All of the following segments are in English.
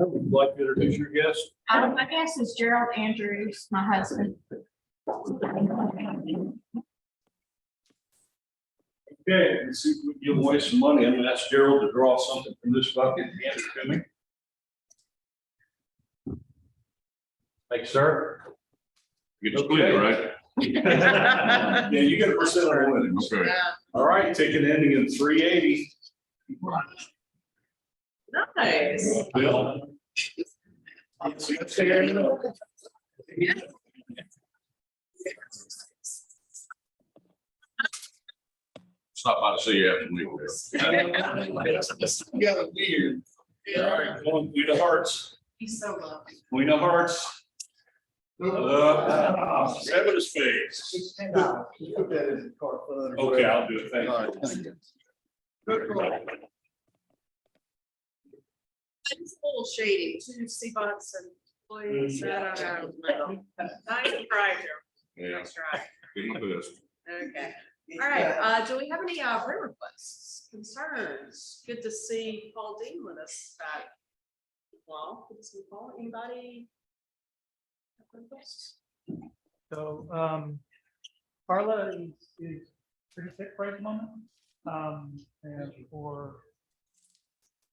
would you like to introduce your guest? My guest is Gerald Andrews, my husband. Okay, let's see if we can give away some money. I'm gonna ask Gerald to draw something from this bucket and hand it to me. Thanks, sir. You can split it, right? Yeah, you get a percent of the winnings. Okay. All right, ticket ending in 380. Nice. Bill. Stop by to see you after me. You got a beard. All right, going Queen of Hearts. He's so lovely. Queen of Hearts. 7 of Spades. Okay, I'll do it. Thank you. It's a little shady, 2 C-Bots and employees, I don't know. Nice try here. Yeah, Nice try. do my best. Okay. All right, do we have any prayer requests, concerns? Good to see Paul Dean with us back. Well, good to see Paul. Anybody? have requests? So, Carla is pretty sick right at the moment. And for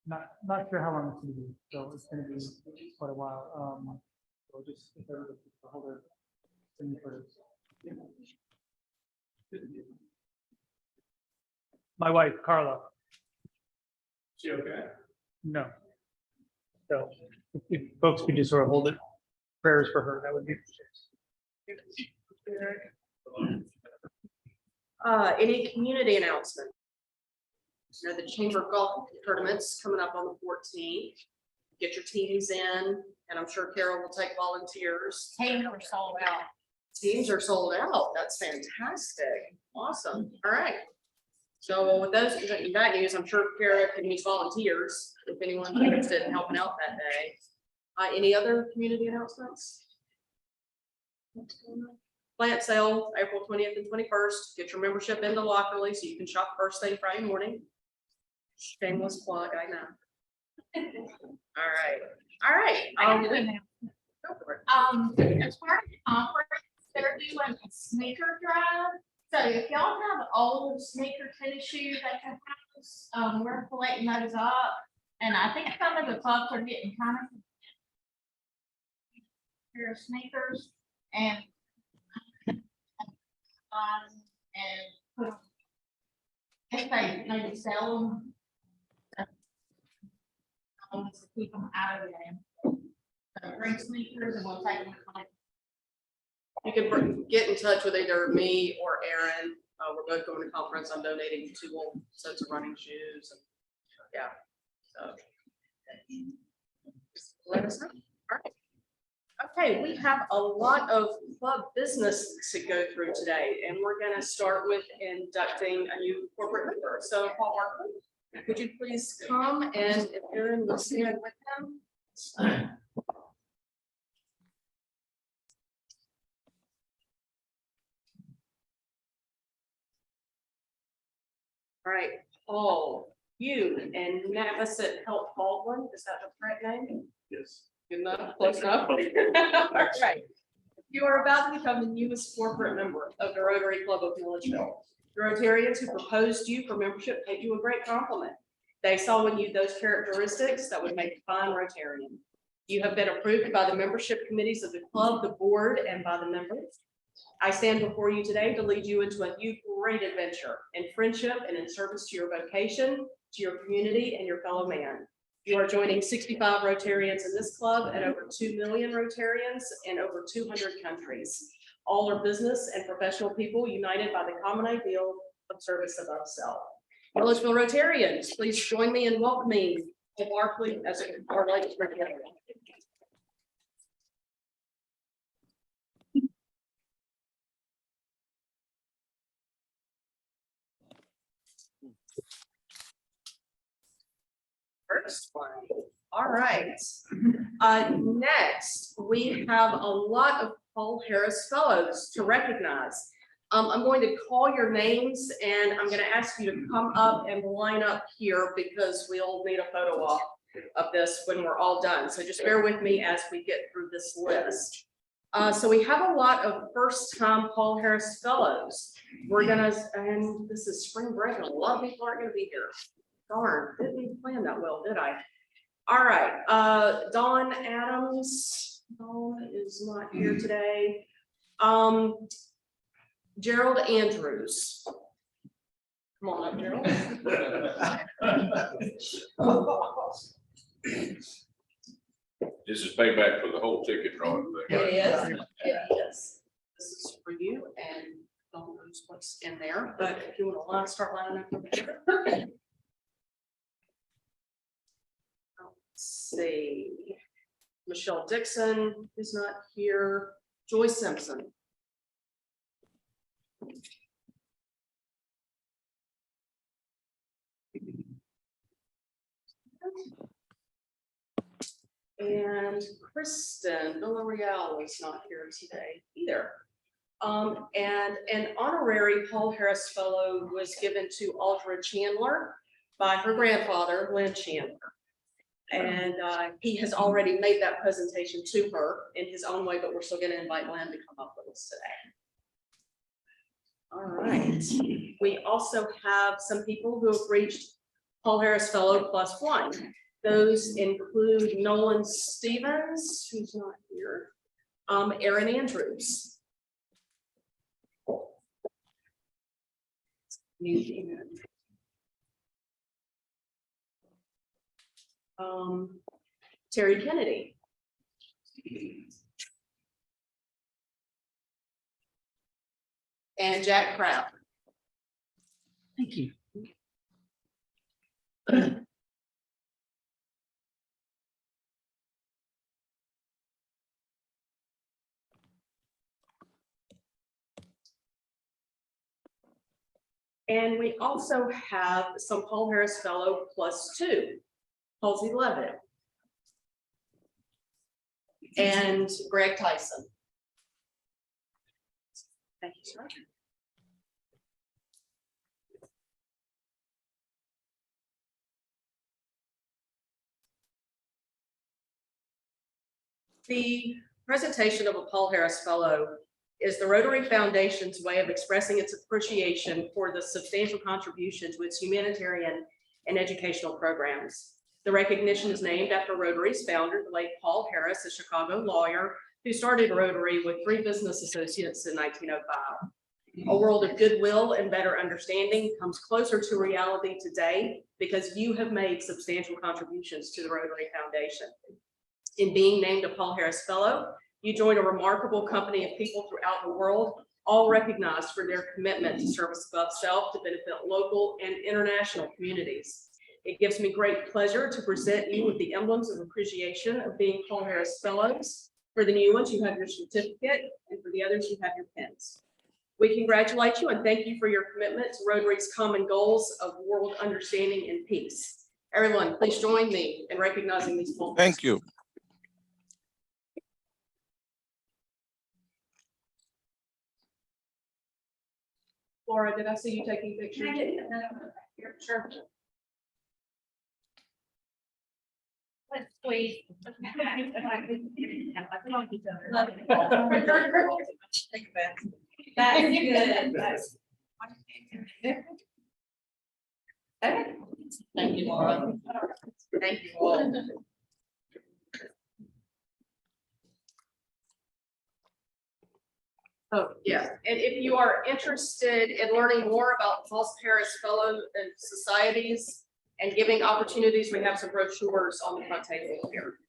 not sure how long it's gonna be, so it's gonna be quite a while. So just if everybody could hold her in prayers. My wife, Carla. She okay? No. So if folks could just sort of hold it, prayers for her, that would be. Any community announcement? You know, the Chamber Golf Tournament's coming up on the 14th. Get your teams in, and I'm sure Carol will take volunteers. Teams are sold out. Teams are sold out. That's fantastic. Awesome. All right. So with those, that news, I'm sure Kara can use volunteers if anyone's interested in helping out that day. Any other community announcements? Plant sale, April 20th and 21st. Get your membership into Lockerly so you can shop first thing Friday morning. Shameless plug, I know. All right. All right. I have an announcement. Go for it. As part of the conference, they're doing a sneaker drive. So if y'all have old sneaker tennis shoes at your house, we're collecting those up. And I think some of the clubs are getting kind of pair of sneakers and put them, if they maybe sell them. To keep them out of there. So bring sneakers and we'll take them. You can get in touch with either me or Aaron. We're both going to conference. I'm donating 2 old sets of running shoes. And, yeah. So let us know. All right. Okay, we have a lot of club business to go through today, and we're going to start with inducting a new corporate member. So Paul Barkley, could you please come, and if Aaron will stand with him. All right, Paul, you and Navasset Health Baldwin, is that the correct name? Yes. Good enough, close enough. All right. You are about to become the newest corporate member of the Rotary Club of Milledgeville. The Rotarians who proposed you for membership paid you a great compliment. They saw in you those characteristics that would make a fine Rotarian. You have been approved by the membership committees of the club, the board, and by the members. I stand before you today to lead you into a new great adventure in friendship and in service to your vocation, to your community, and your fellow man. You are joining 65 Rotarians in this club and over 2 million Rotarians in over 200 countries. All are business and professional people united by the common ideal of service above self. Milledgeville Rotarians, please join me in welcoming Paul Barkley as our latest Rotarian. First one. All right. Next, we have a lot of Paul Harris Fellows to recognize. I'm going to call your names and I'm going to ask you to come up and line up here because we'll need a photo op of this when we're all done. So just bear with me as we get through this list. So we have a lot of first-time Paul Harris Fellows. We're gonna, and this is spring break, and a lot of people aren't gonna be here. Darn, didn't plan that well, did I? All right, Dawn Adams, Dawn is not here today. Gerald Andrews. Come on up, Gerald. This is payback for the whole ticket drawing thing. It is, it is. This is for you, and Dawn knows what's in there, but if you want to start lining up. Let's see. Michelle Dixon is not here. Joyce Simpson. And Kristen Villarreal is not here today either. And an honorary Paul Harris Fellow was given to Aldra Chandler by her grandfather, Lynn Chandler. And he has already made that presentation to her in his own way, but we're still going to invite Lynn to come up with us today. All right. We also have some people who have reached Paul Harris Fellow +1. Those include Nolan Stevens, who's not here, Aaron Andrews. Terry Kennedy. And Jack Kraft. Thank you. And we also have some Paul Harris Fellow +2, Halsey Levitt. And Greg Tyson. Thank you, sir. The presentation of a Paul Harris Fellow is the Rotary Foundation's way of expressing its appreciation for the substantial contribution to its humanitarian and educational programs. The recognition is named after Rotary's founder, the late Paul Harris, a Chicago lawyer who started Rotary with 3 business associates in 1905. A world of goodwill and better understanding comes closer to reality today because you have made substantial contributions to the Rotary Foundation. In being named a Paul Harris Fellow, you join a remarkable company of people throughout the world, all recognized for their commitment to service above self to benefit local and international communities. It gives me great pleasure to present you with the emblems of appreciation of being Paul Harris Fellows. For the new ones, you have your certificate, and for the others, you have your pins. We congratulate you and thank you for your commitment to Rotary's common goals of world understanding and peace. Everyone, please join me in recognizing these Paul. Thank you. Laura, did I see you taking pictures? Can I get another here? Sure. Let's squeeze. Love it. Take it back. That's good. That's- Thank you, Laura. Thank you all. Oh, yeah, and if you are interested in learning more about Paul Harris Fellow and societies and giving opportunities, we have some brochures on the front table here.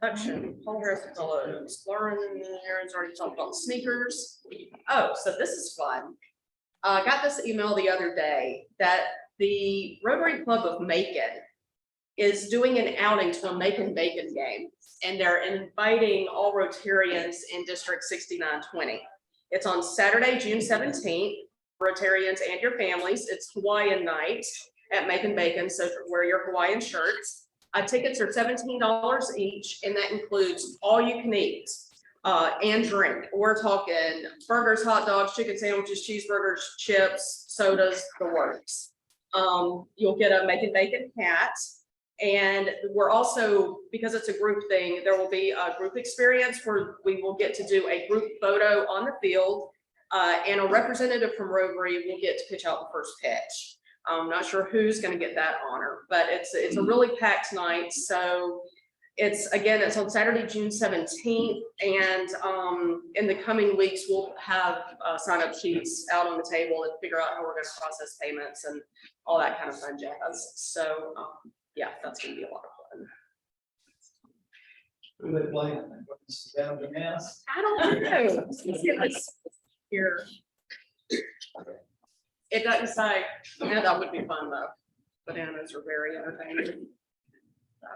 Introduction, Paul Harris Fellows. Lauren and Aaron's already talked about sneakers. Oh, so this is fun. I got this email the other day that the Rotary Club of Macon is doing an outing to a Macon Bacon game, and they're inviting all Rotarians in District 6920. It's on Saturday, June 17th. Rotarians and your families. It's Hawaiian night at Macon Bacon, so wear your Hawaiian shirts. Tickets are $17 each, and that includes all you can eat and drink. We're talking burgers, hot dogs, chicken sandwiches, cheeseburgers, chips, sodas, the works. You'll get a Making Bacon hat. And we're also, because it's a group thing, there will be a group experience where we will get to do a group photo on the field. And a representative from Rotary will get to pitch out the first pitch. I'm not sure who's going to get that honor, but it's a really packed night. So it's on Saturday, June 17th. And in the coming weeks, we'll have sign-up sheets out on the table and figure out how we're going to process payments and all that kind of fun jazz. So yeah, that's going to be a lot of fun. Who they playing? I don't know. Here. It doesn't say. Yeah, that would be fun though. Bananas are very entertaining. So,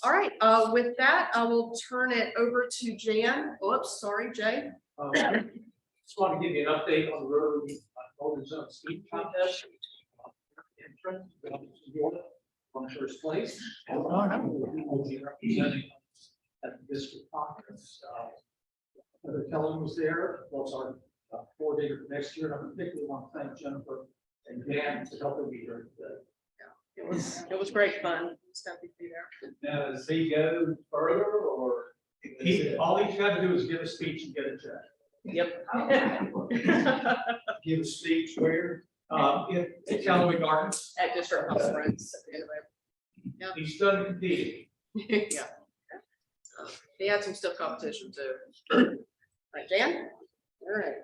all right, with that, I will turn it over to Jan. Oops, sorry, Jay. Just want to give you an update on the Rotary Golden Zone Speed Contest. On first place. And we'll be representing at the district conference. Heather Kelly was there, plus our coordinator for next year. And I particularly want to thank Jennifer and Dan for helping me here today. It was great fun. It's happy to be there. Now, does he go further or? All he's got to do is give a speech and get a check. Yep. Give a speech where? In Callaway Gardens. At district conference. He's done competing. Yeah. He had some stiff competition too. Right, Jan? All right.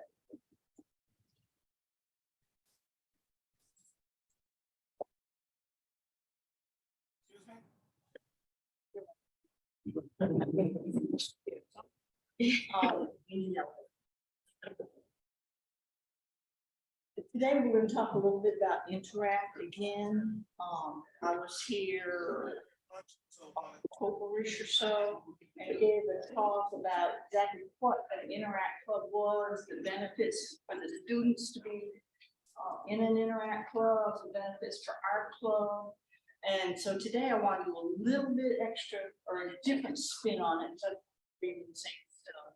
Today, we're going to talk a little bit about Interact again. I was here October-ish or so, and gave a talk about exactly what an Interact Club was, the benefits for the students to be in an Interact Club, the benefits for our club. And so today I want to do a little bit extra or a different spin on it. So reading the same stuff.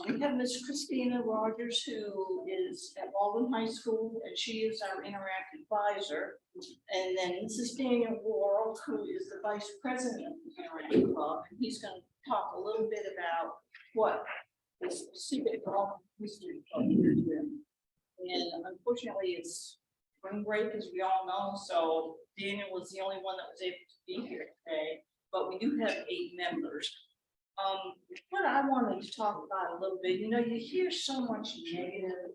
We have Miss Christina Rogers, who is at Walden High School, and she is our Interact advisor. And then Mrs. Daniel Worrell, who is the vice president of the Interact Club, and he's going to talk a little bit about what the specific history of it is. And unfortunately, it's spring break, as we all know, so Daniel was the only one that was able to be here today, but we do have 8 members. What I wanted to talk about a little bit, you know, you hear so much negative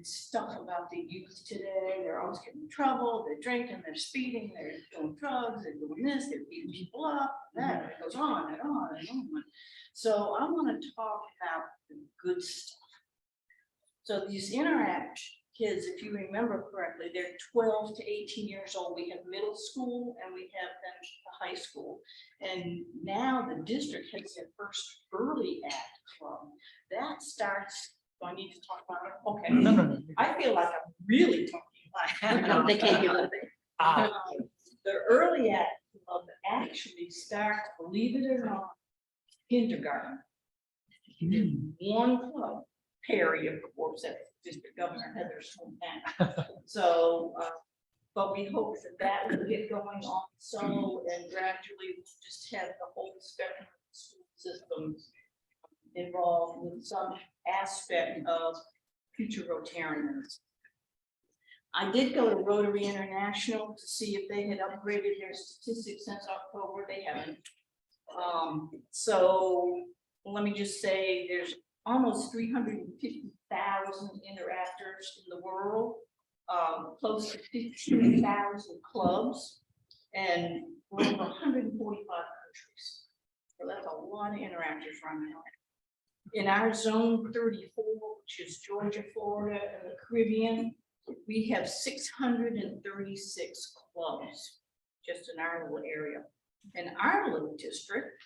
stuff about the youth today. They're always getting in trouble, they're drinking, they're speeding, they're doing drugs, they're doing this, they're beating people up, that, it goes on and on and on. So I want to talk about the good stuff. So these Interact kids, if you remember correctly, they're 12 to 18 years old. We have middle school and we have then the high school. And now the district has their first early act club. That starts, do I need to talk about it? Okay. No. I feel like I'm really talking about They can't give it. the early act club actually starts, believe it or not, kindergarten. One club, Perry, of course, that district governor Heather's hometown. So, but we hope that will get going on so, and gradually we'll just have the whole spectrum of the school systems involved with some aspect of future Rotarians. I did go to Rotary International to see if they had upgraded their statistics since October. They haven't. So let me just say there's almost 350,000 interactors in the world, close to 15,000 clubs, and we're over 145 countries. So that's a lot of interactors right now. In our zone 34, which is Georgia, Florida, and the Caribbean, we have 636 clubs just in our little area. In our little district,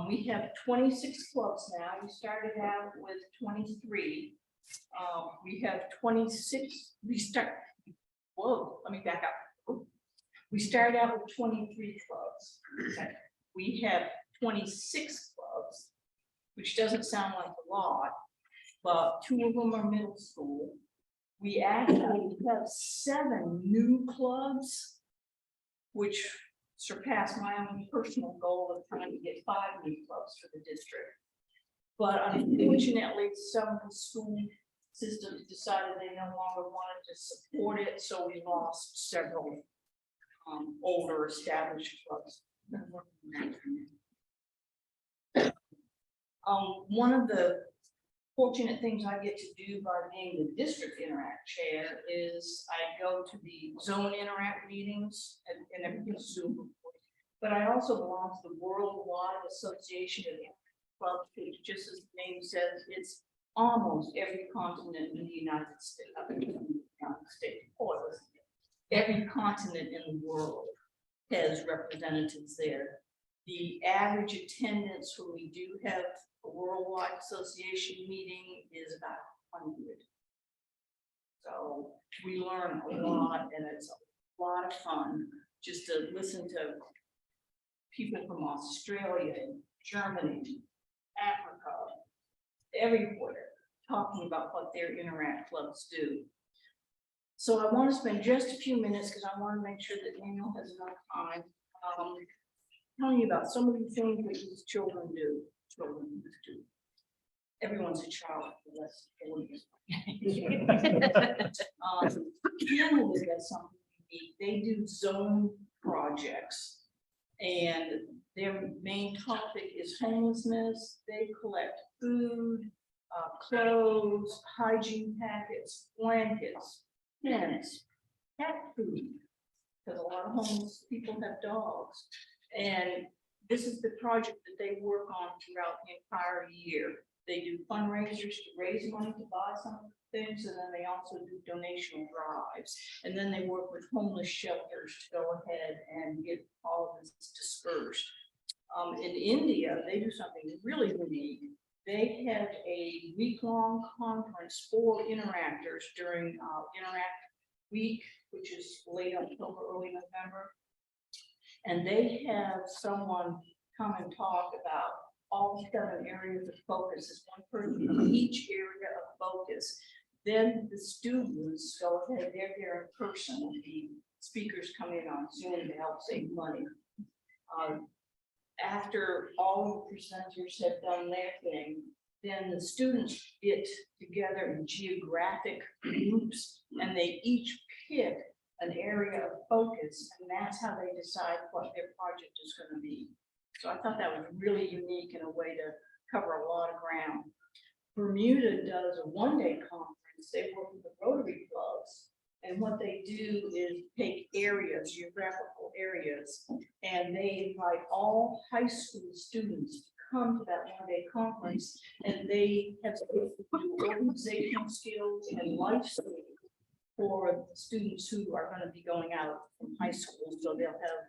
we have 26 clubs now. We started out with 23. We have 26. Let me back up. We started out with 23 clubs. Okay. We have 26 clubs, which doesn't sound like a lot, but 2 of them are middle school We actually have 7 new clubs, which surpassed my own personal goal of trying to get 5 new clubs for the district. But unfortunately, some of the school systems decided they no longer wanted to support it, so we lost several older established clubs. One of the fortunate things I get to do by being the district interact chair is I go to the zone interact meetings and everything's Zoom. But I also belong to the Worldwide Association of Clubs, which just as the name says, it's almost every continent in the United States. Every continent in the world has representatives there. The average attendance when we do have a worldwide association meeting is about 100. So we learn a lot, and it's a lot of fun just to listen to people from Australia, Germany, Africa, everywhere, talking about what their interact clubs do. So I want to spend just a few minutes, because I want to make sure that Daniel has enough time, telling you about some of the things that these children do. Everyone's a child, unless Canada does something unique. They do zone projects, and their main topic is homelessness. They collect food, clothes, hygiene packets, blankets, tents, cat food, because a lot of homeless people have dogs. And this is the project that they work on throughout the entire year. They do fundraisers to raise money to buy some things, and then they also do donation drives. And then they work with homeless shelters to go ahead and get all of this dispersed. In India, they do something really unique. They have a week-long conference for interactors during Interact Week, which is late October, early November. And they have someone come and talk about all 7 areas of focus. It's one person in each area of focus. Then the students go ahead, they're there in person. The speakers come in on Zoom to help save money. After all the presenters have done their thing, then the students get together in geographic groups, and they each pick an area of focus, and that's how they decide what their project is going to be. So I thought that was really unique in a way to cover a lot of ground. Bermuda does a one-day conference. They work with the Rotary clubs, and what they do is take areas, geographical areas, and they invite all high school students to come to that one-day conference, and they have to do organizational skills and life skills for students who are going to be going out from high school, so they'll have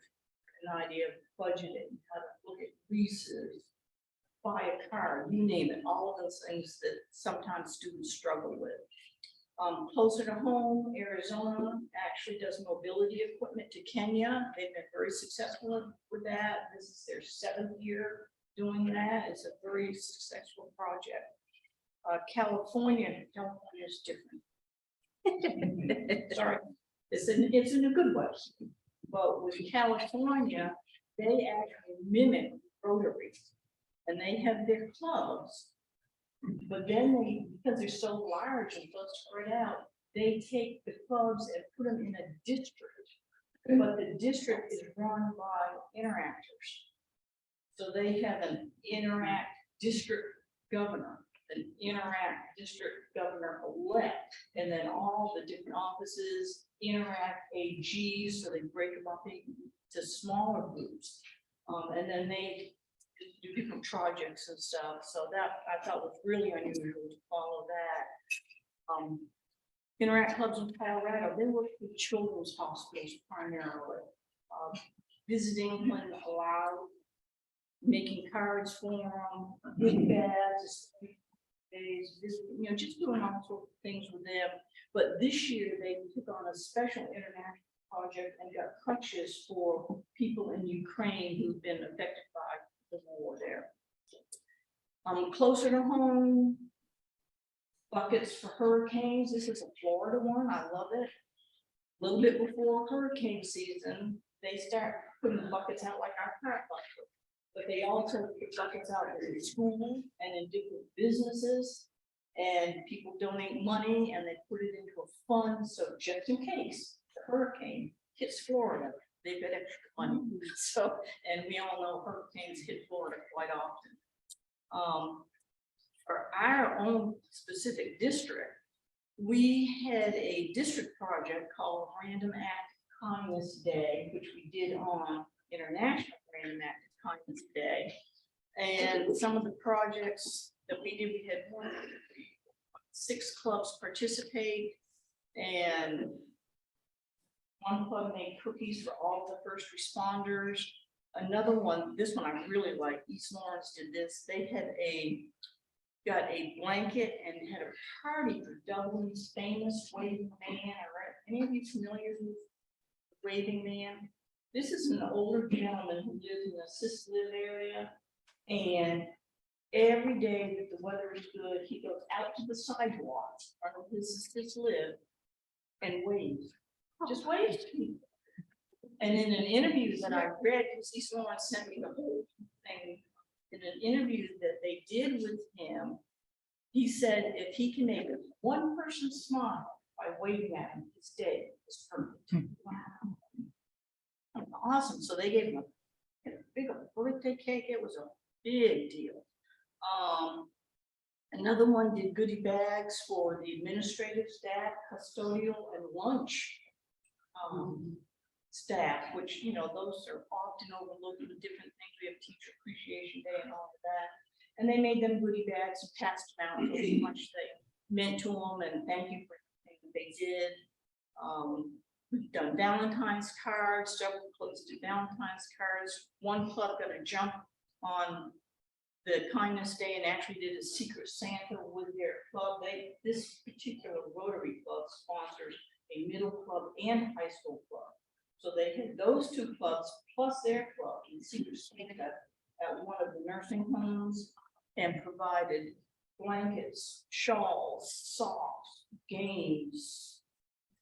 an idea of budgeting, how to look at leases, buy a car, you name it, all of those things that sometimes students struggle with. Closer to home, Arizona actually does mobility equipment to Kenya. They've been very successful with that. This is their 7th year doing that. It's a very successful project. California is different. Sorry, it's in a good way. But with California, they actually mimic Rotary, and they have their clubs. But then they, because they're so large and so spread out, they take the clubs and put them in a district. But the district is run by interactors. So they have an interact district governor, an interact district governor elect, and then all the different offices interact AGs, so they break them up into smaller groups. And then they do different projects and stuff. So that I thought was really unusual to follow that. Interact clubs in Colorado, they work with children's hospitals primarily, visiting when allowed, making cards for them, gift bags, days, you know, just doing all sorts of things with them. But this year they took on a special international project and got crutches for people in Ukraine who've been affected by the war there. Closer to home, buckets for hurricanes. This is a Florida one. I love it. A little bit before hurricane season, they start putting the buckets out like our current bucket. But they also put buckets out in school and in different businesses. And people donate money and they put it into a fund. So just in case the hurricane hits Florida, they've got extra money. So, and we all know hurricanes hit Florida quite often. For our own specific district, we had a district project called Random Act of Kindness Day, which we did on International Random Act of Kindness Day. And some of the projects that we did, we had 6 clubs participate, and one club made cookies for all the first responders. Another one, this one I really like, East Lawrence did this. They had got a blanket and had a party for Dublin's famous waving man. Are any of you familiar with the waving man? This is an older gentleman who lives in the assisted live area, and every day that the weather is good, he goes out to the sidewalk of his assisted live and waves, just waves to people. And in an interview that I read, because East Lawrence sent me the whole thing, in an interview that they did with him, he said if he can make one person smile by waving at him, his day is perfect. Wow. Awesome. So they gave him a big birthday cake. It was a big deal. Another one did goodie bags for the administrative staff, custodial, and lunch staff, which, you know, those are often overlooked in different things. We have Teacher Appreciation Day and all of that. And they made them goodie bags and passed them out, how much they meant to them, and thank you for everything that they did. We've done Valentine's cards, several clubs did Valentine's cards. One club got a jump on the Kindness Day and actually did a Secret Santa with their club. This particular Rotary club sponsors a middle club and high school club. So they had those 2 clubs plus their club in Secret Santa at one of the nursing homes, and provided blankets, shawls, socks, games,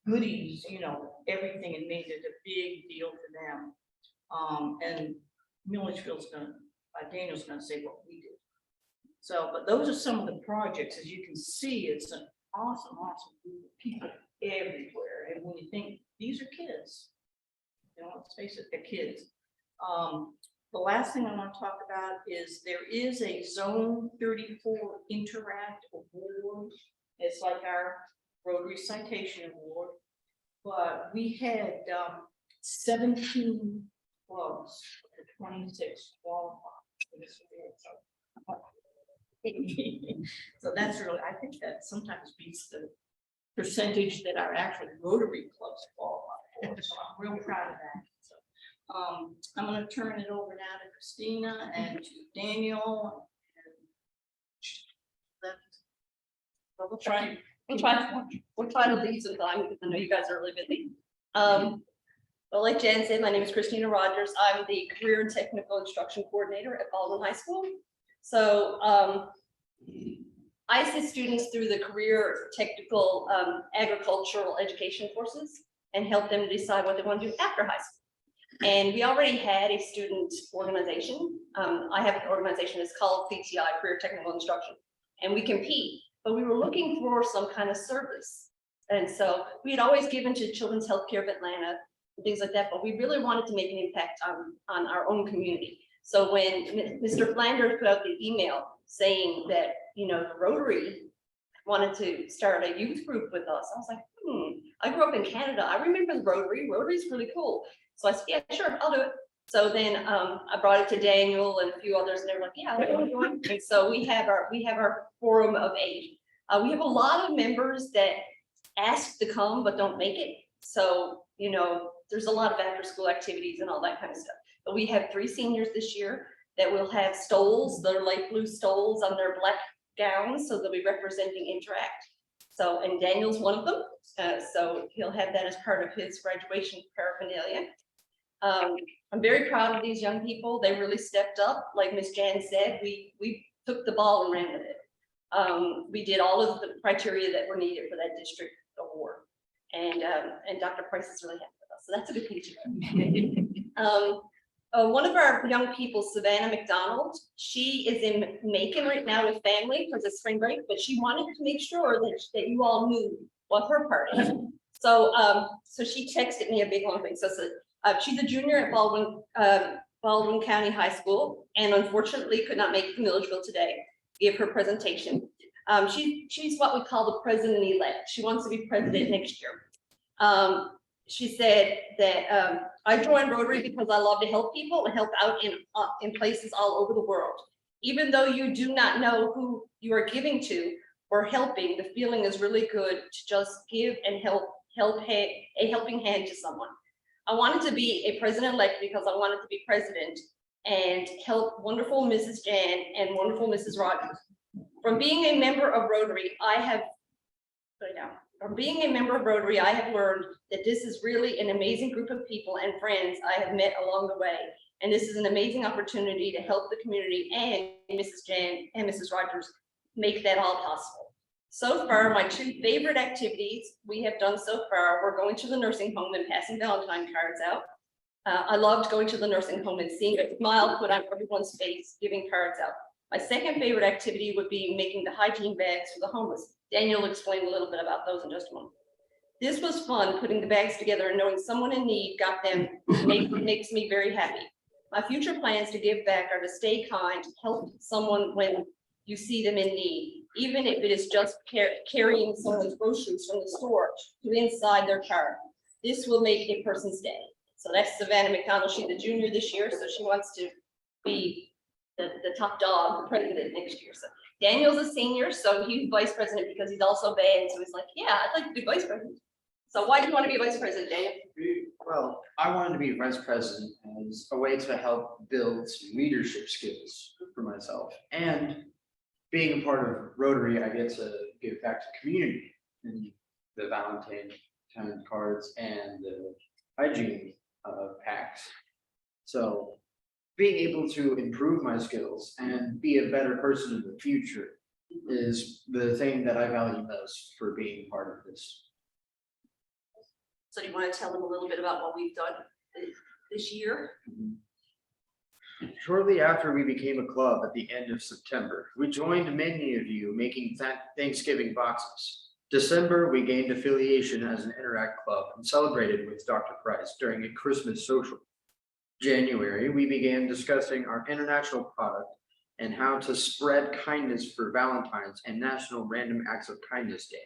goodies, you know, everything, and made it a big deal for them. And Milledgeville's Daniel's gonna say what we did. So, but those are some of the projects. As you can see, it's an awesome group of people everywhere. And when you think these are kids, you know, let's face it, they're kids. The last thing I want to talk about is there is a Zone 34 Interact Award. It's like our Rotary Citation Award, but we had 17 clubs, 26 qualified for this award. So that's really, I think that sometimes beats the percentage that our actual Rotary clubs qualify for. So I'm real proud of that. So, I'm going to turn it over now to Christina and to Daniel. We'll try to leave some time because I know you guys are really busy. Well, like Jan said, my name is Christina Rogers. I'm the Career and Technical Instruction Coordinator at Baldwin High School. So I assist students through the career, technical, agricultural education courses and help them decide what they want to do after high school. And we already had a student organization. I have an organization that's called CTI, Career Technical Instruction, and we compete, but we were looking for some kind of service. And so we had always given to Children's Healthcare of Atlanta and things like that, but we really wanted to make an impact on our own community. So when Mr. Flanders put out the email saying that, you know, the Rotary wanted to start a youth group with us, I was like, I grew up in Canada. I remember the Rotary. Rotary's really cool. So I said, yeah, sure, I'll do it. So then I brought it to Daniel and a few others, and they were like, yeah, and so we have our forum of 8. We have a lot of members that ask to come but don't make it. So, you know, there's a lot of after school activities and all that kind of stuff. But we have 3 seniors this year that will have stoles, their light blue stoles on their black gowns, so they'll be representing Interact. So, and Daniel's one of them. So he'll have that as part of his graduation paraphernalia. I'm very proud of these young people. They really stepped up. Like Ms. Jan said, we took the ball and ran with it. We did all of the criteria that were needed for that district award. And Dr. Price is really happy with us, so that's a good thing. One of our young people, Savannah McDonald, she is in Macon right now with family for the spring break, but she wanted to make sure that you all knew what her part is. So, so she texted me a big long thing. So, she's a junior at Baldwin County High School, and unfortunately could not make it to Milledgeville today, give her presentation. She's what we call the president-elect. She wants to be president next year. She said that I joined Rotary because I love to help people and help out in places all over the world. Even though you do not know who you are giving to or helping, the feeling is really good to just give and help a helping hand to someone. I wanted to be a president-elect because I wanted to be president and help wonderful Mrs. Jan and wonderful Mrs. Rogers. From being a member of Rotary, I have learned that this is really an amazing group of people and friends I have met along the way. And this is an amazing opportunity to help the community and Mrs. Jan and Mrs. Rogers make that all possible. So far, my two favorite activities we have done so far were going to the nursing home and passing Valentine cards out. I loved going to the nursing home and seeing a smile put on everyone's face, giving cards out. My second favorite activity would be making the hygiene bags for the homeless. Daniel will explain a little bit about those in just a moment. This was fun, putting the bags together and knowing someone in need got them makes me very happy. My future plans to give back are to stay kind, help someone when you see them in need, even if it is just carrying someone's groceries from the store to inside their car. This will make a person stay. So that's Savannah McDonald. She's a junior this year, so she wants to be the top dog, the president next year. So Daniel's a senior, so he's vice president because he's also bad. So he's like, yeah, I'd like to be vice president. So why do you want to be vice president, Daniel? Well, I wanted to be vice president as a way to help build some leadership skills for myself. And being a part of Rotary, I get to give back to the community in the Valentine cards and the hygiene packs. So being able to improve my skills and be a better person in the future is the thing that I value most for being part of this. So do you want to tell them a little bit about what we've done this year? Shortly after we became a club at the end of September, we joined many of you making Thanksgiving boxes. December, we gained affiliation as an Interact Club and celebrated with Dr. Price during a Christmas social. January, we began discussing our international product and how to spread kindness for Valentine's and National Random Acts of Kindness Day.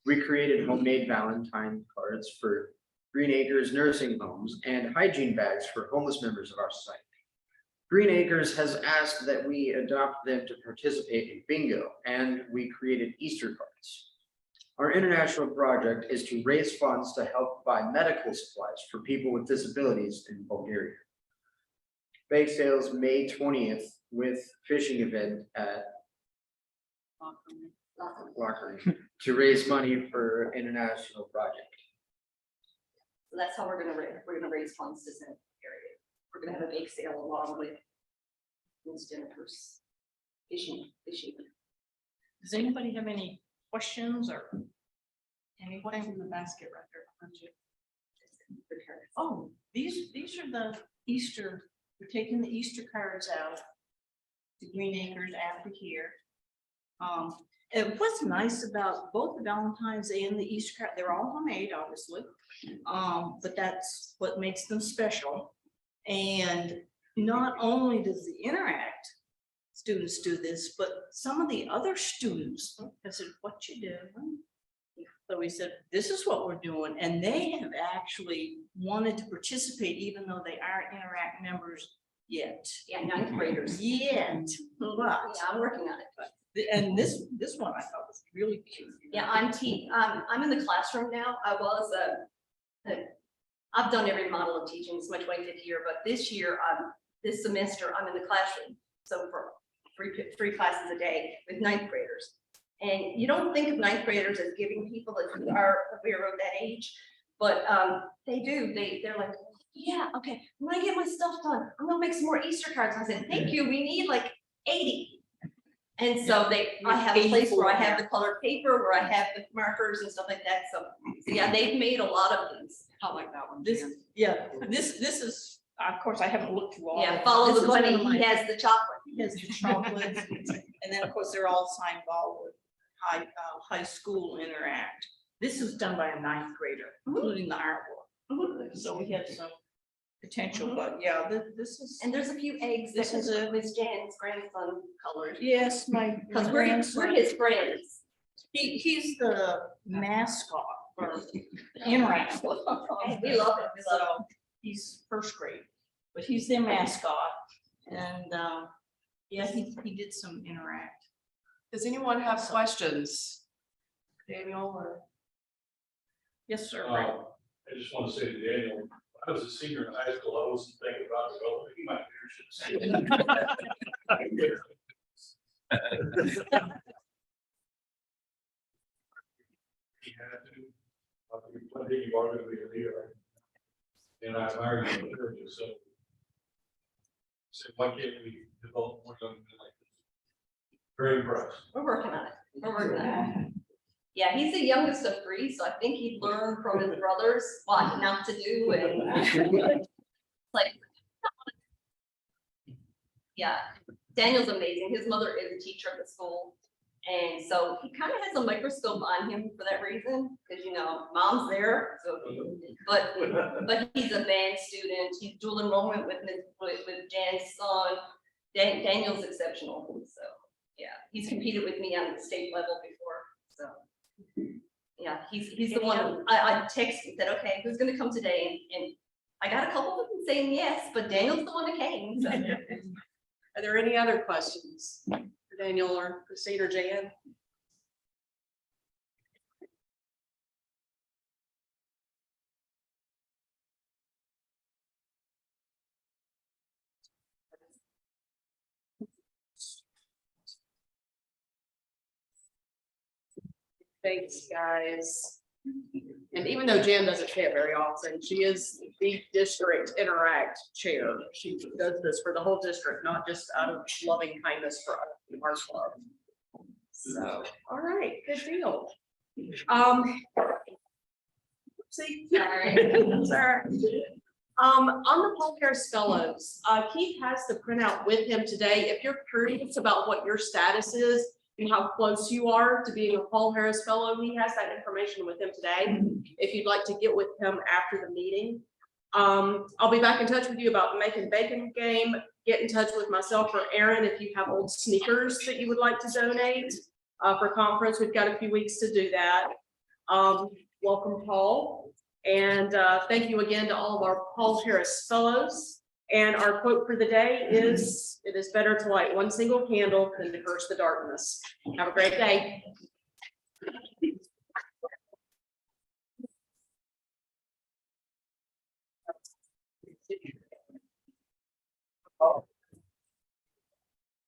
We created homemade Valentine cards for Green Acres nursing homes and hygiene bags for homeless members of our society. Green Acres has asked that we adopt them to participate in bingo, and we created Easter cards. Our international project is to raise funds to help buy medical supplies for people with disabilities in Bulgaria. Bake sales May 20th with fishing event at Lockery to raise money for international project. So that's how we're gonna raise funds to send area. We're gonna have a bake sale along with Jennifer's fishing. Does anybody have any questions or anything in the basket right there? Aren't you? Oh, these are the Easter, we're taking the Easter cards out to Green Acres after here. And what's nice about both the Valentine's and the Easter card, they're all homemade, obviously. But that's what makes them special. And not only does the Interact students do this, but some of the other students, I said, what you do? So we said, this is what we're doing. And they have actually wanted to participate, even though they aren't Interact members yet. Yeah, ninth graders. Yet, but, Yeah, I'm working on it, but. and this one I thought was really cute. Yeah, I'm in the classroom now. I was I've done every model of teaching. It's my 25th year, but this year, this semester, I'm in the classroom. So for three classes a day with ninth graders. And you don't think of ninth graders as giving people that are of that age, but they do. They're like, yeah, okay, when I get my stuff done, I'm gonna make some more Easter cards. I said, thank you. We need like 80. And so I have a place where I have the colored paper, where I have the markers and stuff like that. So yeah, they've made a lot of these. I like that one. This, yeah, this is, of course, I haven't looked through all. of Yeah, it. follow This the is one money. of my- He has the chocolate. He has the chocolates, and then, of course, they're all signed ball with high school interact. This was done by a ninth grader, including the artwork. So we had some potential, but yeah, this is. And there's a few eggs. This is a- Miss Jan's grandson colored. Yes, my Because we're grandson, his friends. he's the mascot for Interact. And we love it. We love So he's first grade, but he's their mascot. And yeah, he did some Interact. Does anyone have questions? Daniel or? Yes, sir. I just want to say to Daniel, when I was a senior in high school, I wasn't thinking about it, well, he might be. He had to, one day you are going to be a leader. And I admire you for it, so. So why can't we develop more young men like this? Very impressed. We're working on it. We're working on it. Yeah, he's the youngest of three, so I think he learned from his brothers what not to do and like. Yeah, Daniel's amazing. His mother is a teacher at the school. And so he kind of has a microscope on him for that reason, because mom's there, so, but he's a band student. He's dual enrollment with Jan's son. Daniel's exceptional, so yeah, he's competed with me on the state level before, so. Yeah, he's the one, I texted and said, okay, who's gonna come today? And I got a couple of them saying yes, but Daniel's the one that came, so. Are there any other questions for Daniel or Christine or Jan? Thanks, guys. And even though Jan doesn't say it very often, she is the district interact chair. She does this for the whole district, not just out of loving kindness for our club. So, all right, good deal. See. Sorry. On the Paul Harris Fellows, Keith has the printout with him today. If you're curious about what your status is and how close you are to being a Paul Harris Fellow, he has that information with him today. If you'd like to get with him after the meeting. I'll be back in touch with you about making bacon game. Get in touch with myself or Aaron if you have old sneakers that you would like to donate for conference. We've got a few weeks to do that. Welcome, Paul. And thank you again to all of our Paul Harris Fellows. And our quote for the day is, "It is better to light one single candle than to curse the darkness." Have a great day. Oh.